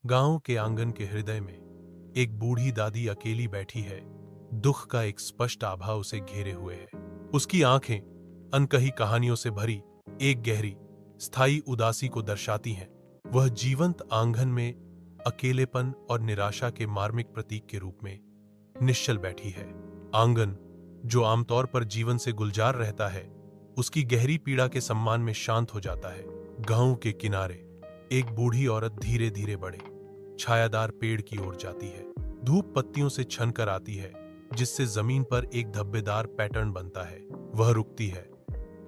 गांव के आंगन के हृदय में एक बूढ़ी दादी अकेली बैठी है। दुख का एक स्पष्ट आभा उसे घेरे हुए है। उसकी आंखें अनकही कहानियों से भरी एक गहरी स्थायी उदासी को दर्शाती हैं। वह जीवंत आंगन में अकेलेपन और निराशा के मार्मिक प्रतीक के रूप में निश्चल बैठी है। आंगन, जो आमतौर पर जीवन से गुलजार रहता है, उसकी गहरी पीड़ा के सम्मान में शांत हो जाता है। गांव के किनारे एक बूढ़ी औरत धीरे धीरे बड़े छायादार पेड़ की ओर जाती है। धूप पत्तियों से छनकर आती है, जिससे जमीन पर एक धब्बेदार पैटर्न बनता है। वह रुकती है।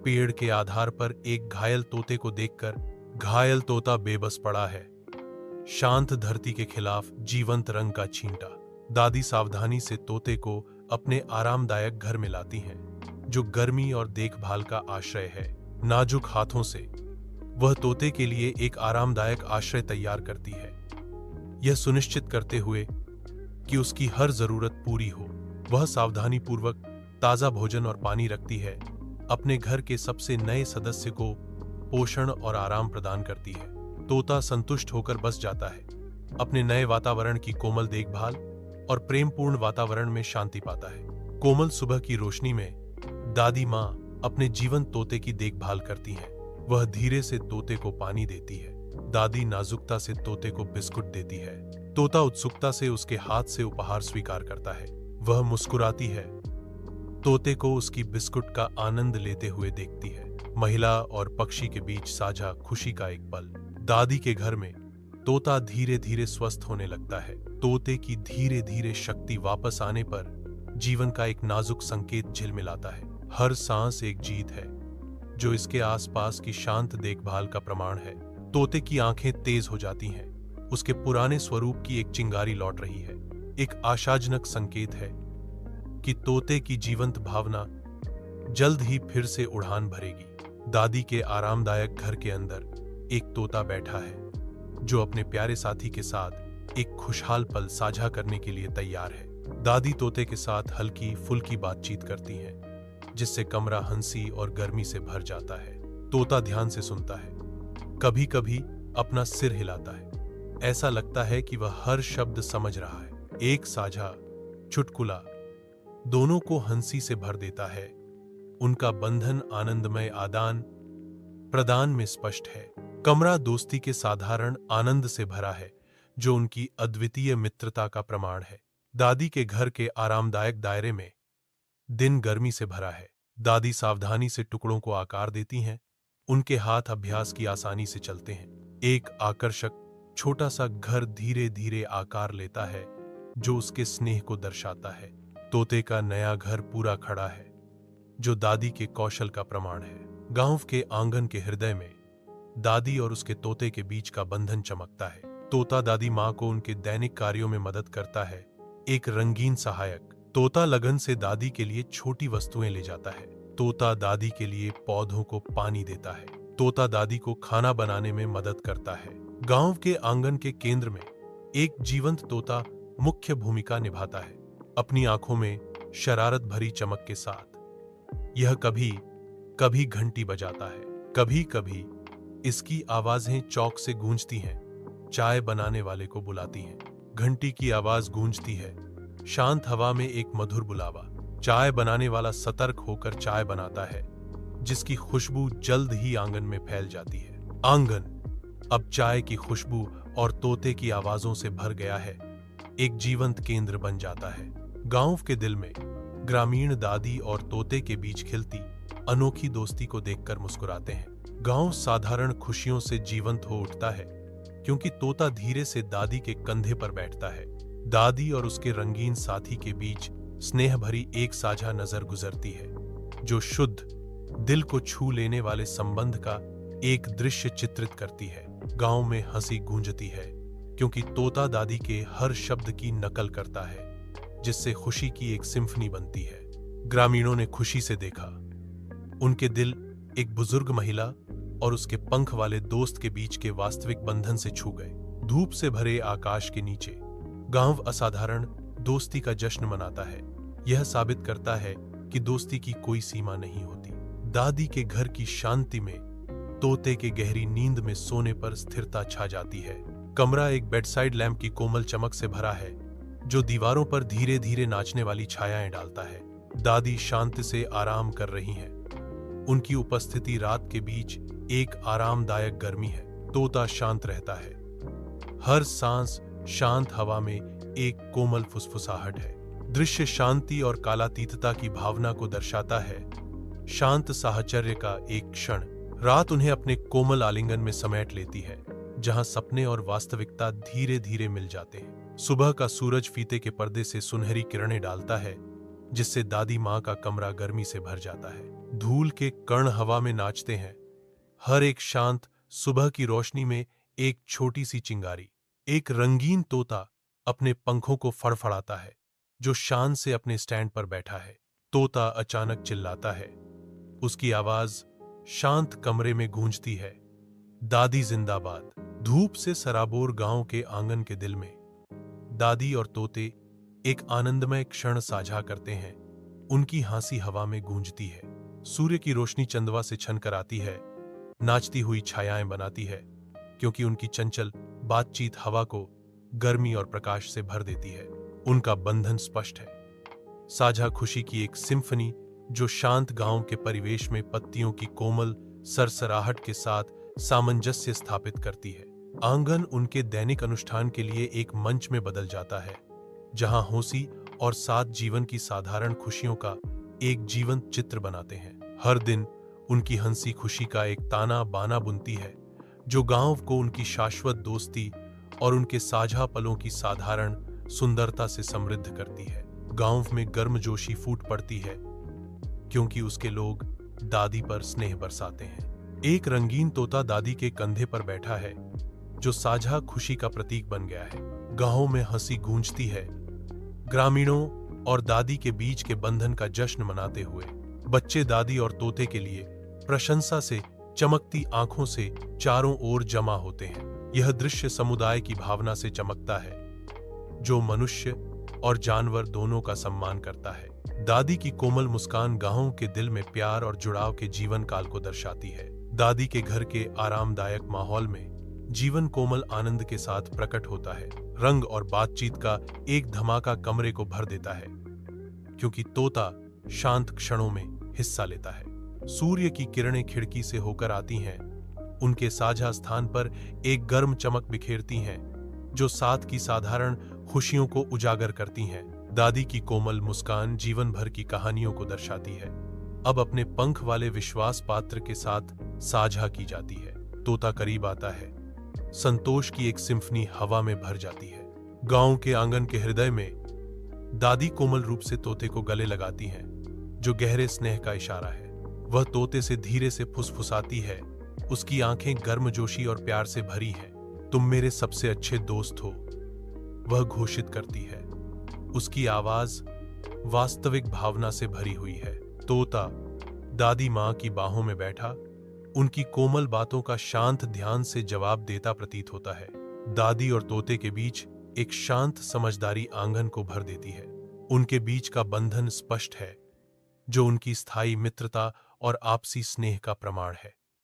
पेड़ के आधार पर एक घायल तोते को देखकर घायल तोता बेबस पड़ा है, शांत धरती के खिलाफ जीवंत रंग का छींटा। दादी सावधानी से तोते को अपने आरामदायक घर में लाती हैं, जो गर्मी और देखभाल का आश्रय है। नाजुक हाथों से वह तोते के लिए एक आरामदायक आश्रय तैयार करती है, यह सुनिश्चित करते हुए कि उसकी हर जरूरत पूरी हो। वह सावधानीपूर्वक ताजा भोजन और पानी रखती है, अपने घर के सबसे नए सदस्य को पोषण और आराम प्रदान करती है। तोता संतुष्ट होकर बस जाता है, अपने नए वातावरण की कोमल देखभाल और प्रेमपूर्ण वातावरण में शांति पाता है। कोमल सुबह की रोशनी में दादी माँ अपने जीवंत तोते की देखभाल करती हैं। वह धीरे से तोते को पानी देती है। दादी नाजुकता से तोते को बिस्कुट देती है। तोता उत्सुकता से उसके हाथ से उपहार स्वीकार करता है। वह मुस्कुराती है, तोते को उसकी बिस्कुट का आनंद लेते हुए देखती है। महिला और पक्षी के बीच साझा खुशी का एक पल। दादी के घर में तोता धीरे धीरे स्वस्थ होने लगता है। तोते की धीरे धीरे शक्ति वापस आने पर जीवन का एक नाजुक संकेत झिलमिलाता है। हर सांस एक जीत है, जो इसके आसपास की शांत देखभाल का प्रमाण है। तोते की आंखें तेज हो जाती हैं। उसके पुराने स्वरूप की एक चिंगारी लौट रही है। एक आशाजनक संकेत है कि तोते की जीवंत भावना जल्द ही फिर से उड़ान भरेगी। दादी के आरामदायक घर के अंदर एक तोता बैठा है, जो अपने प्यारे साथी के साथ एक खुशहाल पल साझा करने के लिए तैयार है। दादी तोते के साथ हल्की फुल्की बातचीत करती हैं, जिससे कमरा हंसी और गर्मी से भर जाता है। तोता ध्यान से सुनता है, कभी कभी अपना सिर हिलाता है। ऐसा लगता है कि वह हर शब्द समझ रहा है। एक साझा चुटकुला दोनों को हंसी से भर देता है। उनका बंधन आनंदमय आदान प्रदान में स्पष्ट है। कमरा दोस्ती के साधारण आनंद से भरा है, जो उनकी अद्वितीय मित्रता का प्रमाण है। दादी के घर के आरामदायक दायरे में दिन गर्मी से भरा है। दादी सावधानी से टुकड़ों को आकार देती हैं। उनके हाथ अभ्यास की आसानी से चलते हैं। एक आकर्षक छोटा सा घर धीरे धीरे आकार लेता है, जो उसके स्नेह को दर्शाता है। तोते का नया घर पूरा खड़ा है, जो दादी के कौशल का प्रमाण है। गांव के आंगन के हृदय में दादी और उसके तोते के बीच का बंधन चमकता है। तोता दादी माँ को उनके दैनिक कार्यों में मदद करता है, एक रंगीन सहायक। तोता लगन से दादी के लिए छोटी वस्तुएं ले जाता है। तोता दादी के लिए पौधों को पानी देता है। तोता दादी को खाना बनाने में मदद करता है। गांव के आंगन के केंद्र में एक जीवंत तोता मुख्य भूमिका निभाता है, अपनी आंखों में शरारत भरी चमक के साथ। यह कभी कभी घंटी बजाता है, कभी कभी इसकी आवाजें चौक से गूंजती हैं, चाय बनाने वाले को बुलाती हैं। घंटी की आवाज गूंजती है, शांत हवा में एक मधुर बुलावा। चाय बनाने वाला सतर्क होकर चाय बनाता है, जिसकी खुशबू जल्द ही आंगन में फैल जाती है। आंगन अब चाय की खुशबू और तोते की आवाजों से भर गया है, एक जीवंत केंद्र बन जाता है। गांव के दिल में ग्रामीण दादी और तोते के बीच खिलती अनोखी दोस्ती को देखकर मुस्कुराते हैं। गांव साधारण खुशियों से जीवंत हो उठता है, क्योंकि तोता धीरे से दादी के कंधे पर बैठता है। दादी और उसके रंगीन साथी के बीच स्नेह भरी एक साझा नजर गुजरती है, जो शुद्ध दिल को छू लेने वाले संबंध का एक दृश्य चित्रित करती है। गांव में हंसी गूंजती है, क्योंकि तोता दादी के हर शब्द की नकल करता है, जिससे खुशी की एक सिम्फनी बनती है। ग्रामीणों ने खुशी से देखा। उनके दिल एक बुजुर्ग महिला और उसके पंख वाले दोस्त के बीच के वास्तविक बंधन से छू गए। धूप से भरे आकाश के नीचे गांव असाधारण दोस्ती का जश्न मनाता है। यह साबित करता है कि दोस्ती की कोई सीमा नहीं होती। दादी के घर की शांति में तोते के गहरी नींद में सोने पर स्थिरता छा जाती है। कमरा एक बेडसाइड लैंप की कोमल चमक से भरा है, जो दीवारों पर धीरे धीरे नाचने वाली छायाएं डालता है। दादी शांति से आराम कर रही हैं। उनकी उपस्थिति रात के बीच एक आरामदायक गर्मी है। तोता शांत रहता है। हर सांस शांत हवा में एक कोमल फुसफुसाहट है। दृश्य शांति और कालातीतता की भावना को दर्शाता है। शांत साहचर्य का एक क्षण। रात उन्हें अपने कोमल आलिंगन में समेट लेती है, जहां सपने और वास्तविकता धीरे धीरे मिल जाते हैं। सुबह का सूरज फीते के पर्दे से सुनहरी किरणें डालता है, जिससे दादी माँ का कमरा गर्मी से भर जाता है। धूल के कण हवा में नाचते हैं। हर एक शांत सुबह की रोशनी में एक छोटी सी चिंगारी। एक रंगीन तोता अपने पंखों को फड़फड़ाता है, जो शान से अपने स्टैंड पर बैठा है। तोता अचानक चिल्लाता है। उसकी आवाज शांत कमरे में गूंजती है, दादी जिंदाबाद। धूप से सराबोर गांव के आंगन के दिल में दादी और तोते एक आनंदमय क्षण साझा करते हैं। उनकी हंसी हवा में गूंजती है। सूर्य की रोशनी चंदवा से छनकर आती है, नाचती हुई छायाएं बनाती है, क्योंकि उनकी चंचल बातचीत हवा को गर्मी और प्रकाश से भर देती है। उनका बंधन स्पष्ट है, साझा खुशी की एक सिम्फनी जो शांत गांव के परिवेश में पत्तियों की कोमल सरसराहट के साथ सामंजस्य स्थापित करती है। आंगन उनके दैनिक अनुष्ठान के लिए एक मंच में बदल जाता है, जहां हंसी और साथ जीवन की साधारण खुशियों का एक जीवंत चित्र बनाते हैं। हर दिन उनकी हंसी खुशी का एक ताना बाना बुनती है, जो गांव को उनकी शाश्वत दोस्ती और उनके साझा पलों की साधारण सुंदरता से समृद्ध करती है। गांव में गर्मजोशी फूट पड़ती है, क्योंकि उसके लोग दादी पर स्नेह बरसाते हैं। एक रंगीन तोता दादी के कंधे पर बैठा है, जो साझा खुशी का प्रतीक बन गया है। गांव में हंसी गूंजती है। ग्रामीणों और दादी के बीच के बंधन का जश्न मनाते हुए बच्चे दादी और तोते के लिए प्रशंसा से चमकती आंखों से चारों ओर जमा होते हैं। यह दृश्य समुदाय की भावना से चमकता है, जो मनुष्य और जानवर दोनों का सम्मान करता है। दादी की कोमल मुस्कान गांव के दिल में प्यार और जुड़ाव के जीवन काल को दर्शाती है। दादी के घर के आरामदायक माहौल में जीवन कोमल आनंद के साथ प्रकट होता है। रंग और बातचीत का एक धमाका कमरे को भर देता है, क्योंकि तोता शांत क्षणों में हिस्सा लेता है। सूर्य की किरणें खिड़की से होकर आती हैं, उनके साझा स्थान पर एक गर्म चमक बिखेरती हैं, जो साथ की साधारण खुशियों को उजागर करती हैं। दादी की कोमल मुस्कान जीवन भर की कहानियों को दर्शाती है, अब अपने पंख वाले विश्वास पात्र के साथ साझा की जाती है। तोता करीब आता है, संतोष की एक सिम्फनी हवा में भर जाती है। गांव के आंगन के हृदय में दादी कोमल रूप से तोते को गले लगाती हैं, जो गहरे स्नेह का इशारा है। वह तोते से धीरे से फुसफुसाती है। उसकी आंखें गर्मजोशी और प्यार से भरी हैं। तुम मेरे सबसे अच्छे दोस्त हो, वह घोषित करती है। उसकी आवाज वास्तविक भावना से भरी हुई है। तोता दादी मां की बाहों में बैठा उनकी कोमल बातों का शांत ध्यान से जवाब देता प्रतीत होता है। दादी और तोते के बीच एक शांत समझदारी आंगन को भर देती है। उनके बीच का बंधन स्पष्ट है, जो उनकी स्थायी मित्रता और आपसी स्नेह का प्रमाण है।